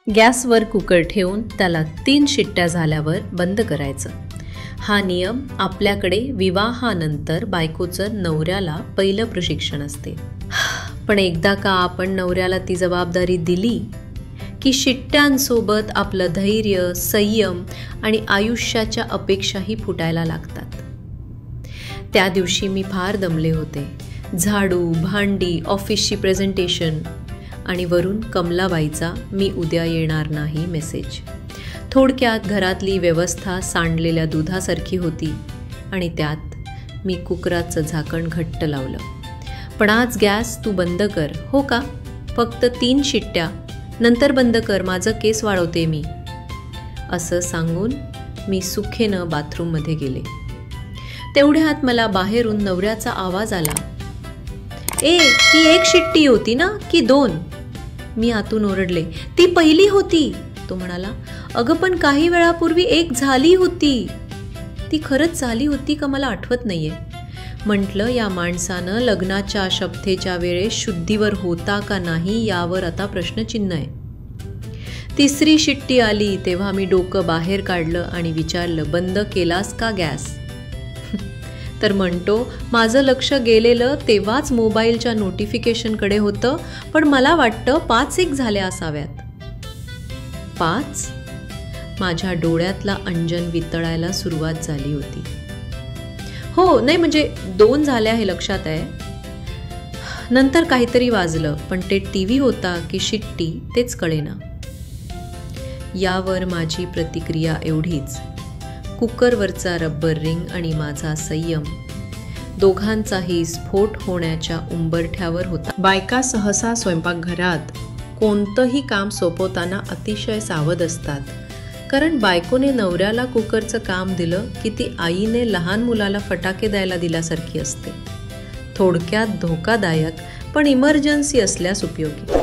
गॅसवर कुकर ठेवून त्याला 3 शिट्ट्या झाल्यावर बंद करायचं। हा नियम आपल्याकडे विवाहानंतर बायकोचं नवऱ्याला पहिलं प्रशिक्षण असते। पण एकदा का आपण नवऱ्याला ती जबाबदारी दिली की शिट्ट्यांसोबत आपलं धैर्य, संयम आणि आयुष्याच्या अपेक्षाही फुटायला लागतात। त्या दिवशी मी फार दमले होते। झाडू, भांडी, ऑफिसची प्रेझेंटेशन आणि वरून कमलाबाईचा "मी उद्या येणार नाही" मेसेज। थोडक्यात घरातली व्यवस्था सांडलेल्या दुधासारखी होती आणि त्यात मी कुकराचं झाकण घट्ट लावलं। "पण आज गॅस तू बंद कर हो का? फक्त 3 शिट्ट्या, नंतर बंद कर, माझं केस वाळवते मी" असं सांगून मी सुखेनं बाथरूममध्ये गेले। तेवढ्यात मला बाहेरून नवऱ्याचा आवाज आला, "ए, ती 1 शिट्टी होती ना की 2?" मी आतून ओरडले, "ती पहिली होती." तो म्हणाला, "अगं पण काही वेळापूर्वी 1 झाली होती." ती खरंच झाली होती का मला आठवत नाहीये। म्हटलं या माणसानं लग्नाच्या शपथेच्या वेळेस शुद्धीवर होता का नाही यावर आता प्रश्नचिन्ह आहे। 3री शिट्टी आली तेव्हा मी डोकं बाहेर काढलं आणि विचारलं, "बंद केलास का गॅस?" तर म्हणतो, "माझं लक्ष गेलेलं तेव्हाच मोबाईलच्या नोटिफिकेशनकडे होतं, पण मला वाटतं 5-1 झाल्या असाव्यात." 5? माझ्या डोळ्यातला अंजन वितळायला सुरुवात झाली होती। हो नाही म्हणजे 2 झाल्या हे लक्षात आहे। नंतर काहीतरी वाजलं, पण ते टीव्ही होता की शिट्टी तेच कळेना। यावर माझी प्रतिक्रिया एवढीच, कुकरवरचा रब्बर रिंग आणि माझा संयम दोघांचाही स्फोट होण्याच्या उंबरठ्यावर होता। बायका सहसा स्वयंपाकघरात कोणतंही काम सोपवताना अतिशय सावध असतात, कारण बायकोने नवऱ्याला कुकरचं काम दिलं की ती आईने लहान मुलाला फटाके द्यायला दिल्यासारखी असते। थोडक्यात धोकादायक पण इमर्जन्सी असल्यास उपयोगी।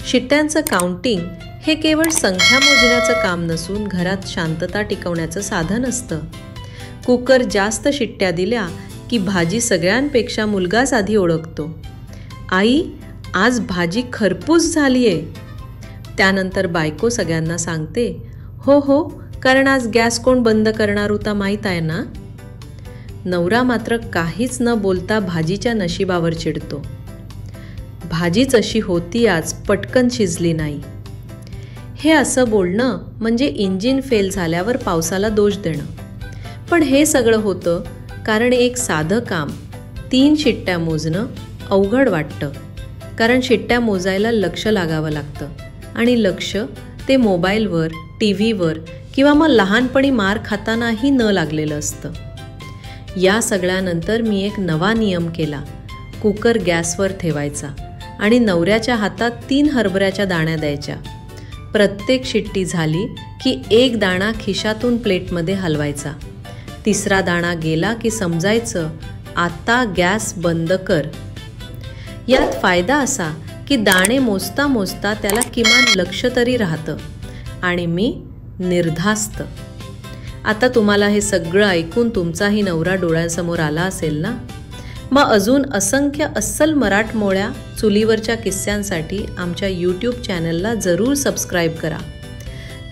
शिट्ट्यांचं काउंटिंग हे केवळ संख्या मोजण्याचं काम नसून घरात शांतता टिकवण्याचं साधन असतं। कुकर जास्त शिट्ट्या दिल्या की भाजी सगळ्यांपेक्षा मुलगाच आधी ओळखतो, "आई, आज भाजी खरपूस झालीये." त्यानंतर बायको सगळ्यांना सांगते, "हो हो, कारण आज गॅस कोण बंद करणार होता माहीत आहे ना?" नवरा मात्र काहीच न बोलता भाजीच्या नशिबावर चिडतो, "भाजीच अशी होती आज, पटकन शिजली नाही." हे असं बोलणं म्हणजे इंजिन फेल झाल्यावर पावसाला दोष देणं। पण हे सगळं होतं कारण एक साधं काम 3 शिट्ट्या मोजणं अवघड वाटतं, कारण शिट्ट्या मोजायला लक्ष लागावं लागतं आणि लक्ष ते मोबाईलवर, टीव्हीवर किंवा मग लहानपणी मार खातानाही न लागलेलं असतं। या सगळ्यानंतर मी एक नवा नियम केला, कुकर गॅसवर ठेवायचा आणि नवऱ्याच्या हातात 3 हरभऱ्याच्या दाण्या द्यायच्या। प्रत्येक शिट्टी झाली की 1 दाणा खिशातून प्लेटमध्ये हलवायचा। 3रा दाणा गेला की समजायचं आता गॅस बंद कर। यात फायदा असा की दाणे मोजता मोजता त्याला किमान लक्ष तरी राहतं आणि मी निर्धास्त। आता तुम्हाला हे सगळं ऐकून तुमचाही नवरा डोळ्यासमोर आला असेल ना? मग अजून असंख्य अस्सल मराठमोळ्या चुलीवरच्या किस्स्यांसाठी आमच्या YouTube चॅनलला जरूर सबस्क्राईब करा,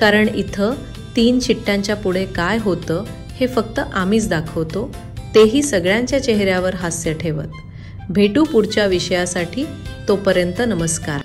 कारण इथं 3 शिट्ट्यांच्या पुढे काय होतं हे फक्त आम्हीच दाखवतो, तेही सगळ्यांच्या चेहऱ्यावर हास्य ठेवत। भेटू पुढच्या विषयासाठी, तोपर्यंत नमस्कार।